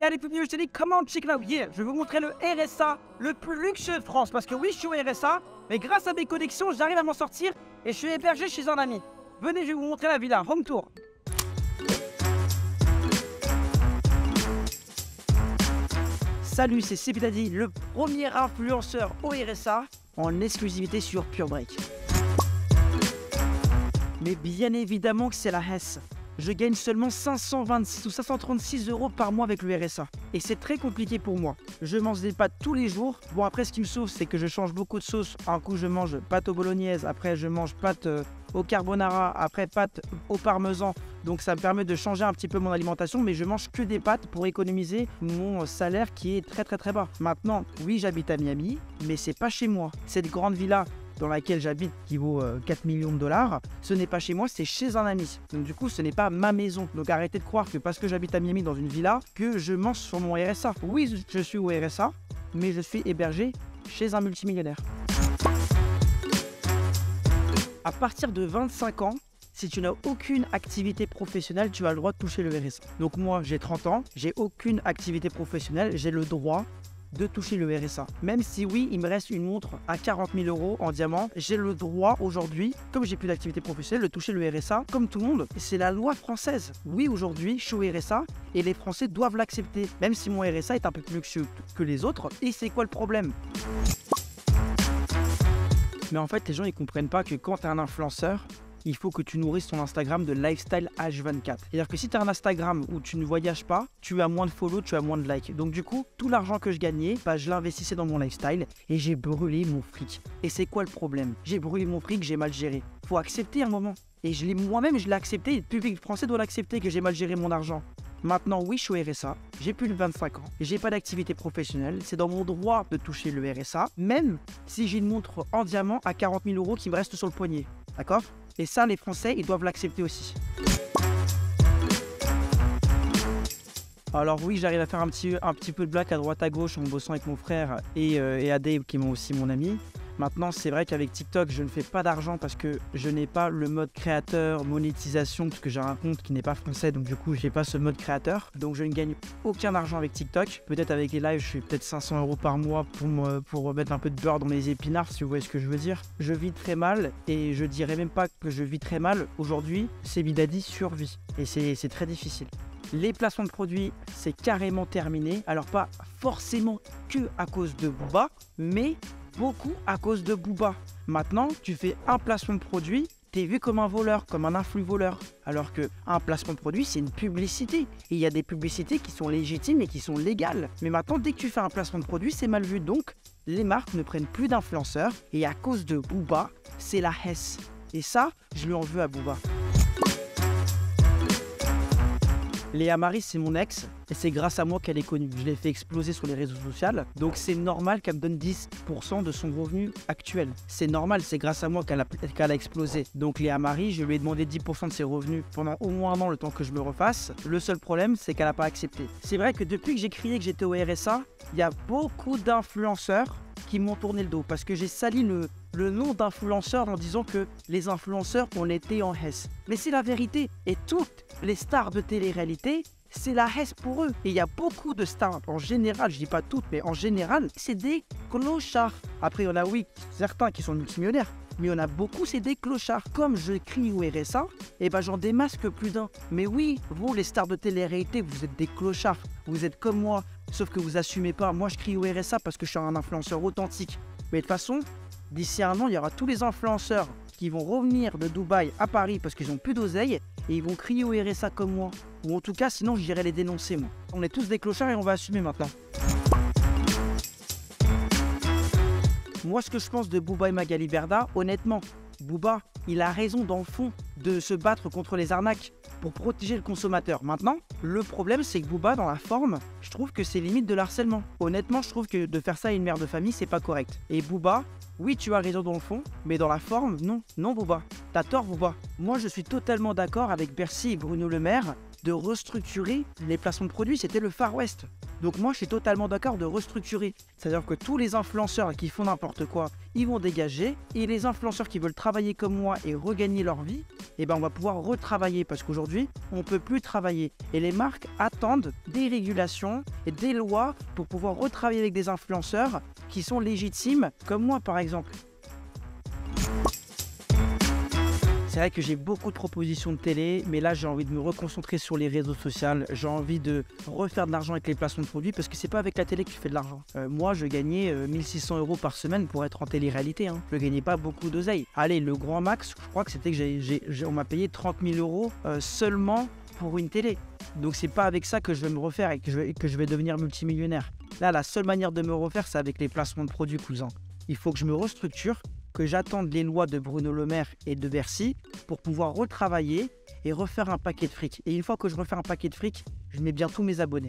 Allez, plus je te dis, comment check là? Yeah, je vais vous montrer le RSA le plus luxueux de France. Parce que oui, je suis au RSA, mais grâce à mes connexions, j'arrive à m'en sortir et je suis hébergé chez un ami. Venez, je vais vous montrer la villa. Home tour. Salut, c'est Sebidadi, le premier influenceur au RSA en exclusivité sur Pure Break. Mais bien évidemment que c'est la Hesse. Je gagne seulement 526 ou 536 € par mois avec le RSA. Et c'est très compliqué pour moi. Je mange des pâtes tous les jours. Bon, après, ce qui me sauve, c'est que je change beaucoup de sauces. Un coup, je mange pâtes au bolognaise. Après, je mange pâtes au carbonara. Après, pâtes au parmesan. Donc, ça me permet de changer un petit peu mon alimentation. Mais je mange que des pâtes pour économiser mon salaire qui est très bas. Maintenant, oui, j'habite à Miami, mais c'est pas chez moi. Cette grande villa dans laquelle j'habite qui vaut 4 millions de dollars, ce n'est pas chez moi, c'est chez un ami. Donc du coup, ce n'est pas ma maison. Donc arrêtez de croire que parce que j'habite à Miami dans une villa, que je mange sur mon RSA. Oui, je suis au RSA, mais je suis hébergé chez un multimillionnaire. À partir de 25 ans, si tu n'as aucune activité professionnelle, tu as le droit de toucher le RSA. Donc moi, j'ai 30 ans, j'ai aucune activité professionnelle, j'ai le droit de toucher le RSA. Même si oui, il me reste une montre à 40 000 € en diamant, j'ai le droit aujourd'hui, comme j'ai plus d'activité professionnelle, de toucher le RSA comme tout le monde. C'est la loi française. Oui, aujourd'hui, je suis au RSA et les Français doivent l'accepter, même si mon RSA est un peu plus luxueux que les autres. Et c'est quoi le problème? Mais en fait, les gens, ils comprennent pas que quand tu es un influenceur, il faut que tu nourrisses ton Instagram de lifestyle H24. C'est-à-dire que si tu as un Instagram où tu ne voyages pas, tu as moins de follow, tu as moins de likes. Donc du coup, tout l'argent que je gagnais, je l'investissais dans mon lifestyle et j'ai brûlé mon fric. Et c'est quoi le problème? J'ai brûlé mon fric, j'ai mal géré. Faut accepter un moment. Et moi-même, je l'ai accepté et le public français doit l'accepter que j'ai mal géré mon argent. Maintenant, oui, je suis au RSA, j'ai plus de 25 ans, j'ai pas d'activité professionnelle, c'est dans mon droit de toucher le RSA, même si j'ai une montre en diamant à 40 000 € qui me reste sur le poignet. D'accord? Et ça, les Français, ils doivent l'accepter aussi. Alors oui, j'arrive à faire un petit peu de blague à droite à gauche en bossant avec mon frère et Adeb qui est aussi mon ami. Maintenant, c'est vrai qu'avec TikTok, je ne fais pas d'argent parce que je n'ai pas le mode créateur, monétisation, parce que j'ai un compte qui n'est pas français, donc du coup, je n'ai pas ce mode créateur. Donc, je ne gagne aucun argent avec TikTok. Peut-être avec les lives, je fais peut-être 500 € par mois pour mettre un peu de beurre dans mes épinards, si vous voyez ce que je veux dire. Je vis très mal et je dirais même pas que je vis très mal. Aujourd'hui, Sebidadi survit et c'est très difficile. Les placements de produits, c'est carrément terminé. Alors, pas forcément que à cause de Booba, mais beaucoup à cause de Booba. Maintenant, tu fais un placement de produit, t'es vu comme un voleur, comme un influ-voleur. Alors qu'un placement de produit, c'est une publicité. Et il y a des publicités qui sont légitimes et qui sont légales. Mais maintenant, dès que tu fais un placement de produit, c'est mal vu. Donc, les marques ne prennent plus d'influenceurs. Et à cause de Booba, c'est la Hesse. Et ça, je lui en veux à Booba. Léa Marie, c'est mon ex et c'est grâce à moi qu'elle est connue. Je l'ai fait exploser sur les réseaux sociaux, donc c'est normal qu'elle me donne 10% de son revenu actuel. C'est normal, c'est grâce à moi qu'elle a explosé. Donc Léa Marie, je lui ai demandé 10% de ses revenus pendant au moins un an, le temps que je me refasse. Le seul problème, c'est qu'elle n'a pas accepté. C'est vrai que depuis que j'ai crié que j'étais au RSA, il y a beaucoup d'influenceurs qui m'ont tourné le dos parce que j'ai sali le nom d'influenceurs en disant que les influenceurs, on était en Hesse. Mais c'est la vérité. Et toutes les stars de télé-réalité, c'est la Hesse pour eux. Et il y a beaucoup de stars, en général, je dis pas toutes, mais en général, c'est des clochards. Après, il y en a, oui, certains qui sont multimillionnaires, mais il y en a beaucoup, c'est des clochards. Comme je crie au RSA, et j'en démasque plus d'un. Mais oui, vous, les stars de télé-réalité, vous êtes des clochards. Vous êtes comme moi, sauf que vous assumez pas. Moi, je crie au RSA parce que je suis un influenceur authentique. Mais de toute façon, d'ici un an, il y aura tous les influenceurs qui vont revenir de Dubaï à Paris parce qu'ils n'ont plus d'oseille et ils vont crier au RSA comme moi. Ou en tout cas, sinon, j'irai les dénoncer, moi. On est tous des clochards et on va assumer maintenant. Moi, ce que je pense de Booba et Magali Berda, honnêtement, Booba, il a raison dans le fond de se battre contre les arnaques pour protéger le consommateur. Maintenant, le problème, c'est que Booba, dans la forme, je trouve que c'est limite de l'harcèlement. Honnêtement, je trouve que de faire ça à une mère de famille, c'est pas correct. Et Booba, oui, tu as raison dans le fond, mais dans la forme, non. Non, Booba. T'as tort, Booba. Moi, je suis totalement d'accord avec Bercy et Bruno Le Maire de restructurer les placements de produits. C'était le Far West. Donc moi, je suis totalement d'accord de restructurer. C'est-à-dire que tous les influenceurs qui font n'importe quoi, ils vont dégager. Et les influenceurs qui veulent travailler comme moi et regagner leur vie, eh ben on va pouvoir retravailler. Parce qu'aujourd'hui, on ne peut plus travailler. Et les marques attendent des régulations et des lois pour pouvoir retravailler avec des influenceurs qui sont légitimes, comme moi par exemple. C'est vrai que j'ai beaucoup de propositions de télé, mais là j'ai envie de me reconcentrer sur les réseaux sociaux. J'ai envie de refaire de l'argent avec les placements de produits parce que c'est pas avec la télé que tu fais de l'argent. Moi je gagnais 1600 € par semaine pour être en télé-réalité. Je gagnais pas beaucoup d'oseille. Allez, le grand max, je crois que c'était que on m'a payé 30 000 € seulement pour une télé. Donc c'est pas avec ça que je vais me refaire et que je vais devenir multimillionnaire. Là, la seule manière de me refaire, c'est avec les placements de produits, cousin. Il faut que je me restructure, que j'attende les lois de Bruno Le Maire et de Bercy pour pouvoir retravailler et refaire un paquet de fric. Et une fois que je refais un paquet de fric, je mets bien tous mes abonnés.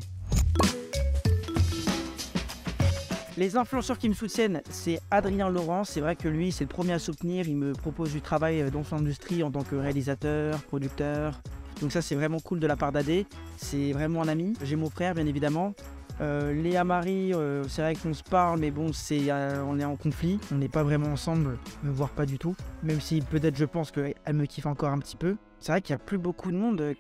Les influenceurs qui me soutiennent, c'est Adrien Laurent. C'est vrai que lui, c'est le premier à soutenir. Il me propose du travail dans son industrie en tant que réalisateur, producteur. Donc ça, c'est vraiment cool de la part d'Adé. C'est vraiment un ami. J'ai mon frère, bien évidemment. Léa Marie, c'est vrai qu'on se parle, mais bon, on est en conflit, on n'est pas vraiment ensemble, voire pas du tout. Même si peut-être je pense qu'elle me kiffe encore un petit peu. C'est vrai qu'il n'y a plus beaucoup de monde,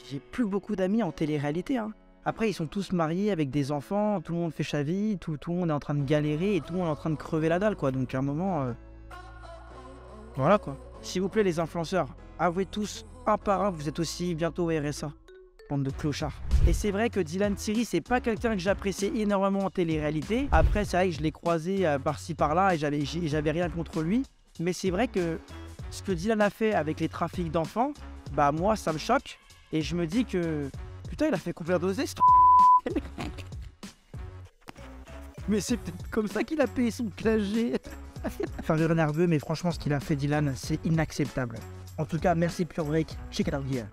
j'ai plus beaucoup d'amis en télé-réalité. Après, ils sont tous mariés avec des enfants, tout le monde fait sa vie, tout le monde est en train de galérer et tout le monde est en train de crever la dalle, quoi. Donc à un moment, voilà quoi. S'il vous plaît les influenceurs, avouez tous un par un, vous êtes aussi bientôt au RSA. Bande de clochards. Et c'est vrai que Dylan Thierry, c'est pas quelqu'un que j'appréciais énormément en télé-réalité. Après, c'est vrai que je l'ai croisé par-ci par-là et j'avais rien contre lui. Mais c'est vrai que ce que Dylan a fait avec les trafics d'enfants, bah moi, ça me choque. Et je me dis que... Putain, il a fait combien d'oser ce Mais c'est peut-être comme ça qu'il a payé son clagé. Enfin, je suis nerveux, mais franchement, ce qu'il a fait Dylan, c'est inacceptable. En tout cas, merci Pure Break. Check it out here.